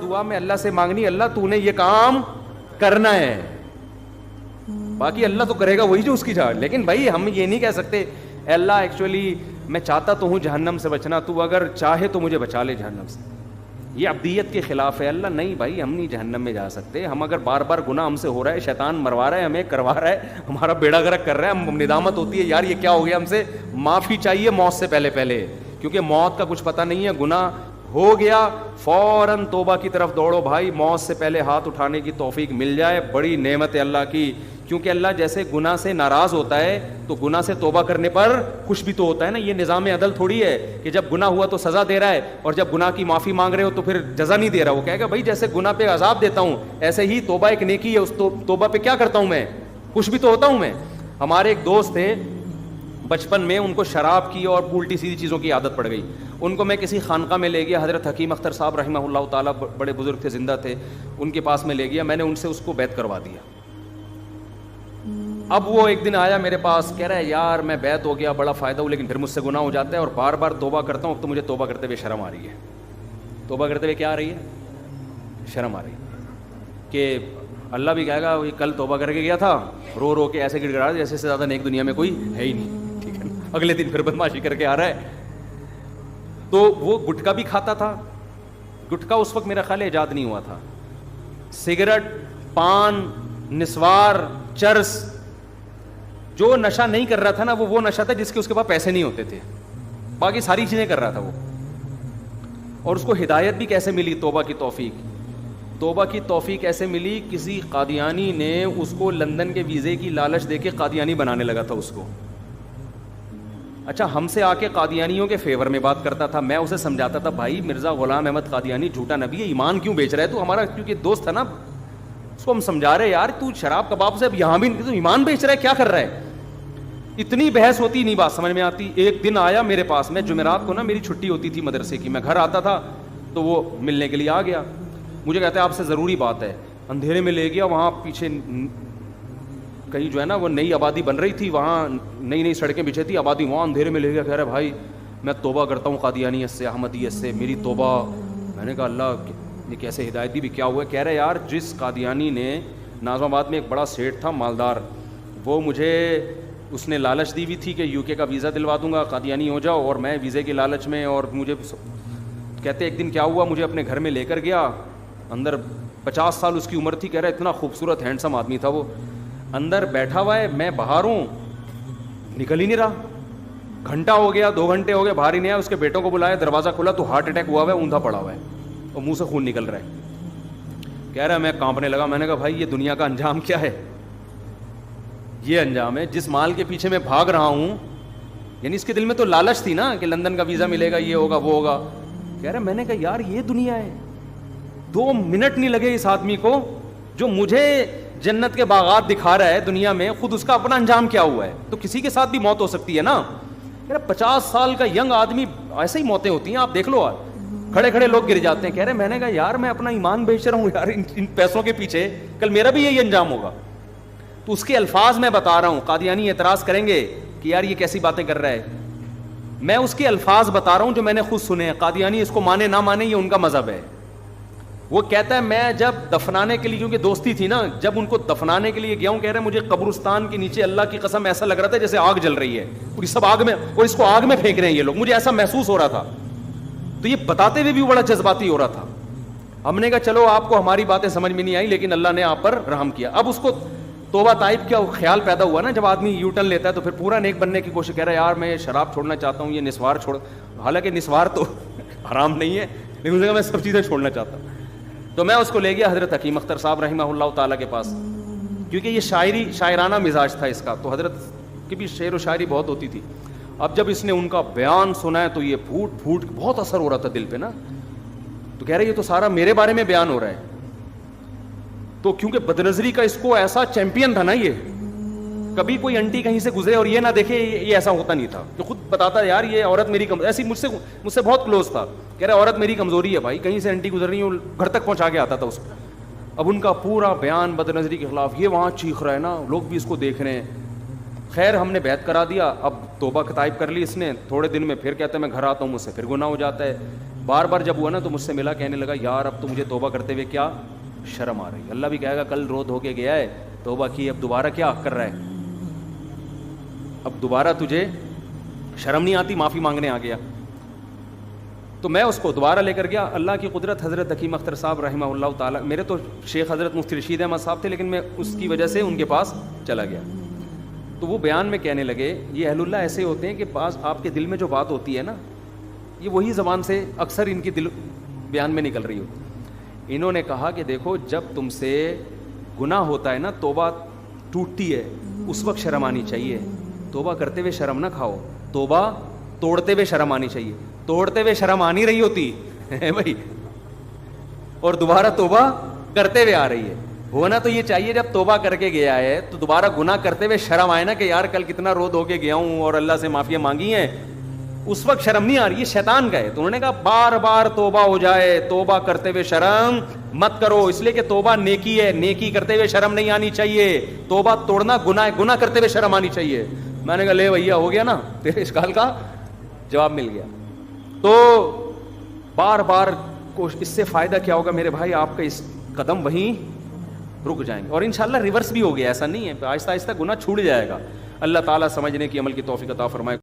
دعا میں اللہ سے مانگنی, اللہ تو نے یہ کام کرنا ہے, باقی اللہ تو کرے گا وہی جو اس کی چاہ. لیکن بھائی ہم یہ نہیں کہہ سکتے اے اللہ ایکچولی میں چاہتا تو ہوں جہنم سے بچنا, تو اگر چاہے تو مجھے بچا لے جہنم سے. یہ عبدیت کے خلاف ہے. اللہ نہیں بھائی, ہم نہیں جہنم میں جا سکتے. ہم اگر بار بار گناہ ہم سے ہو رہا ہے, شیطان مروا رہا ہے ہمیں, کروا رہا ہے, ہمارا بیڑا غرق کر رہا ہے, ہم ندامت ہوتی ہے یار یہ کیا ہو گیا ہم سے, معافی چاہیے موت سے پہلے پہلے, کیونکہ موت کا کچھ پتہ نہیں ہے. گناہ ہو گیا فوراً توبہ کی طرف دوڑو بھائی, موت سے پہلے ہاتھ اٹھانے کی توفیق مل جائے, بڑی نعمت ہے اللہ کی. کیونکہ اللہ جیسے گناہ سے ناراض ہوتا ہے تو گناہ سے توبہ کرنے پر خوش بھی تو ہوتا ہے نا. یہ نظام عدل تھوڑی ہے کہ جب گناہ ہوا تو سزا دے رہا ہے اور جب گناہ کی معافی مانگ رہے ہو تو پھر جزا نہیں دے رہا. وہ کہے گا بھائی جیسے گناہ پہ عذاب دیتا ہوں ایسے ہی توبہ ایک نیکی ہے, اس توبہ پہ کیا کرتا ہوں میں, خوش بھی تو ہوتا ہوں میں. ہمارے ایک دوست تھے بچپن میں, ان کو شراب کی اور الٹی سیدھی چیزوں کی عادت پڑ گئی. ان کو میں کسی خانقاہ میں لے گیا, حضرت حکیم اختر صاحب رحمہ اللہ تعالیٰ بڑے بزرگ تھے, زندہ تھے, ان کے پاس میں لے گیا, میں نے ان سے اس کو بیعت کروا دیا. اب وہ ایک دن آیا میرے پاس, کہہ رہا ہے یار میں بیعت ہو گیا, بڑا فائدہ ہو, لیکن پھر مجھ سے گناہ ہو جاتا ہے اور بار بار توبہ کرتا ہوں, اب تو مجھے توبہ کرتے ہوئے شرم آ رہی ہے. توبہ کرتے ہوئے کیا آ رہی ہے, شرم آ رہی ہے کہ اللہ بھی کہے گا یہ کل توبہ کر کے گیا تھا, رو رو کے ایسے گڑ گڑا جیسے سے زیادہ نیک دنیا میں کوئی ہے ہی نہیں, ٹھیک ہے نا. اگلے دن پھر بدماشی کر کے آ رہا ہے. تو وہ گٹکا بھی کھاتا تھا. گٹکا اس وقت میرا خیال ایجاد نہیں ہوا تھا. سگریٹ, پان, نسوار, چرس, جو نشہ نہیں کر رہا تھا نا وہ نشہ تھا جس کے اس کے پاس پیسے نہیں ہوتے تھے, باقی ساری چیزیں کر رہا تھا وہ. اور اس کو ہدایت بھی کیسے ملی, توبہ کی توفیق. توبہ کی توفیق ایسے ملی, کسی قادیانی نے اس کو لندن کے ویزے کی لالچ دے کے قادیانی بنانے لگا تھا اس کو. اچھا ہم سے آ کے قادیانیوں کے فیور میں بات کرتا تھا. میں اسے سمجھاتا تھا بھائی مرزا غلام احمد قادیانی جھوٹا نبی ہے, ایمان کیوں بیچ رہا ہے تو, ہمارا کیونکہ دوست تھا نا, اس کو ہم سمجھا رہے یار تو شراب کباب سے اب یہاں بھی تو ایمان بیچ رہا ہے, کیا کر رہا ہے. اتنی بحث ہوتی, نہیں بات سمجھ میں آتی. ایک دن آیا میرے پاس میں, جمعرات کو نا میری چھٹی ہوتی تھی مدرسے کی, میں گھر آتا تھا تو وہ ملنے کے لیے آ گیا. مجھے کہتا ہے آپ سے ضروری بات ہے. اندھیرے میں لے گیا, وہاں پیچھے کہیں جو ہے نا وہ نئی آبادی بن رہی تھی, وہاں نئی نئی سڑکیں بچھی تھی, آبادی وہاں اندھیرے میں لے گیا. کہہ رہا ہے بھائی میں توبہ کرتا ہوں قادیانیت سے, احمدیت سے, میری توبہ. میں نے کہا اللہ یہ کیسے ہدایت دی بھی, کیا ہوا ہے. کہہ رہے یار جس قادیانی نے, ناظم آباد میں ایک بڑا سیٹ تھا مالدار, وہ مجھے اس نے لالچ دی ہوئی تھی کہ یو کے کا ویزا دلوا دوں گا, قادیانی ہو جاؤ, اور میں ویزے کی لالچ میں, اور مجھے کہتے ایک دن کیا ہوا, مجھے اپنے گھر میں لے کر گیا. اندر 50 سال اس کی عمر تھی. کہہ رہا اتنا خوبصورت ہینڈسم آدمی تھا وہ. اندر بیٹھا ہوا ہے, میں باہر ہوں, نکل ہی نہیں رہا. گھنٹہ ہو گیا, 2 گھنٹے ہو گئے, باہر ہی نہیں آیا. اس کے بیٹوں کو بلایا, دروازہ کھولا تو ہارٹ اٹیک ہوا ہوا ہے, اوندا پڑا ہوا ہے اور منہ سے خون نکل رہا ہے. کہہ رہا ہے میں کانپنے لگا. میں نے کہا بھائی یہ دنیا کا انجام کیا ہے, یہ انجام ہے جس مال کے پیچھے میں بھاگ رہا ہوں. یعنی اس کے دل میں تو لالچ تھی نا کہ لندن کا ویزا ملے گا, یہ ہوگا وہ ہوگا. کہہ رہا میں نے کہا یار یہ دنیا ہے. 2 منٹ نہیں لگے اس آدمی کو, جو مجھے جنت کے باغات دکھا رہا ہے دنیا میں, خود اس کا اپنا انجام کیا ہوا ہے. تو کسی کے ساتھ بھی موت ہو سکتی ہے نا. کہہ رہا 50 سال کا ینگ آدمی, ایسے ہی موتیں ہوتی ہیں, آپ دیکھ لو, کھڑے کھڑے لوگ گر جاتے ہیں. کہہ رہے میں نے کہا یار میں اپنا ایمان بیچ رہا ہوں یار ان پیسوں کے پیچھے, کل میرا بھی یہی انجام ہوگا. تو اس کے الفاظ میں بتا رہا ہوں. قادیانی اعتراض کریں گے کہ یار یہ کیسی باتیں کر رہا ہے. میں اس کے الفاظ بتا رہا ہوں جو میں نے خود سنے ہیں. قادیانی اس کو مانے نہ مانے یہ ان کا مذہب ہے. وہ کہتا ہے میں جب دفنانے کے لیے, کیونکہ دوستی تھی نا, جب ان کو دفنانے کے لیے گیا ہوں, کہہ رہے مجھے قبرستان کے نیچے اللہ کی قسم ایسا لگ رہا تھا جیسے آگ جل رہی ہے, اور سب آگ میں, اور اس کو آگ میں پھینک رہے ہیں یہ لوگ, مجھے ایسا محسوس ہو رہا تھا. تو یہ بتاتے ہوئے بھی بڑا جذباتی ہو رہا تھا. ہم نے کہا چلو آپ کو ہماری باتیں سمجھ میں نہیں آئی, لیکن اللہ نے آپ پر رحم کیا. اب اس کو توبہ طائب کیا خیال پیدا ہوا نا, جب آدمی یو ٹرن لیتا ہے تو پھر پورا نیک بننے کی کوشش. کہہ رہا ہے یار میں شراب چھوڑنا چاہتا ہوں, یہ نسوار چھوڑ, حالانکہ نسوار تو حرام نہیں ہے, لیکن میں سب چیزیں چھوڑنا چاہتا ہوں. تو میں اس کو لے گیا حضرت حکیم اختر صاحب رحمہ اللہ تعالیٰ کے پاس, کیونکہ یہ شاعرانہ مزاج تھا اس کا, تو حضرت کی بھی شعر و شاعری بہت ہوتی تھی. اب جب اس نے ان کا بیان سنا ہے تو یہ پھوٹ پھوٹ بہت اثر ہو رہا تھا دل پہ نا. تو کہہ رہے یہ تو سارا میرے بارے میں بیان ہو رہا ہے. تو کیونکہ بدنظری کا اس کو ایسا چیمپئن تھا نا, یہ کبھی کوئی انٹی کہیں سے گزرے اور یہ نہ دیکھے, یہ ایسا ہوتا نہیں تھا. جو خود بتاتا یار یہ عورت میری ایسی مجھ سے بہت کلوز تھا. کہہ رہا عورت میری کمزوری ہے بھائی, کہیں سے انٹی گزر رہی ہے گھر تک پہنچا کے آتا تھا اس کو. اب ان کا پورا بیان بدنظری کے خلاف, یہ وہاں چیخ رہا ہے نا, لوگ بھی اس کو دیکھ رہے ہیں. خیر ہم نے بیعت کرا دیا. اب توبہ طائب کر لی اس نے. تھوڑے دن میں پھر کہتا ہے میں گھر آتا ہوں, مجھ سے پھر گناہ ہو جاتا ہے. بار بار جب ہوا نا تو مجھ سے ملا, کہنے لگا یار اب تو مجھے توبہ کرتے ہوئے کیا شرم آ رہی ہے. اللہ بھی کہے گا کل رو دھو کے گیا ہے, توبہ کی, اب دوبارہ کیا کر رہا ہے, اب دوبارہ تجھے شرم نہیں آتی, معافی مانگنے آ گیا. تو میں اس کو دوبارہ لے کر گیا. اللہ کی قدرت, حضرت حکیم اختر صاحب رحمہ اللہ تعالیٰ, میرے تو شیخ حضرت مفتی رشید احمد صاحب تھے, لیکن میں اس کی وجہ سے ان کے پاس چلا گیا. تو وہ بیان میں کہنے لگے یہ اہل اللہ ایسے ہوتے ہیں کہ پاس آپ کے دل میں جو بات ہوتی ہے نا, یہ وہی زبان سے اکثر ان کی دل بیان میں نکل رہی ہوتی. انہوں نے کہا کہ دیکھو جب تم سے گناہ ہوتا ہے نا, توبہ ٹوٹتی ہے, اس وقت شرم آنی چاہیے. توبہ کرتے ہوئے شرم نہ کھاؤ, توبہ توڑتے ہوئے شرم آنی چاہیے. توڑتے ہوئے شرم آ نہیں رہی ہوتی ہے بھائی, اور دوبارہ توبہ کرتے ہوئے آ رہی ہے. ہونا تو یہ چاہیے جب توبہ کر کے گیا ہے تو دوبارہ گناہ کرتے ہوئے شرم آئے نا کہ یار کل کتنا رو دھو کے گیا ہوں اور اللہ سے معافیاں مانگی ہیں, اس وقت شرم نہیں آ رہی. یہ شیطان کا ہے. تو انہوں نے کہا بار بار توبہ ہو جائے, توبہ کرتے ہوئے شرم مت کرو, اس لیے کہ توبہ نیکی ہے, نیکی کرتے ہوئے شرم نہیں آنی چاہیے. توبہ توڑنا گناہ ہے, گناہ کرتے ہوئے شرم آنی چاہیے. میں نے کہا لے بھیا ہو گیا نا, تیرے اشکال کا جواب مل گیا. تو بار بار اس سے فائدہ کیا ہوگا میرے بھائی, آپ کا اس قدم وہیں رک جائیں گے, اور انشاءاللہ ریورس بھی ہو گیا, ایسا نہیں ہے, آہستہ آہستہ گناہ چھوٹ جائے گا. اللہ تعالیٰ سمجھنے کی عمل کی توفیق عطا فرمائے.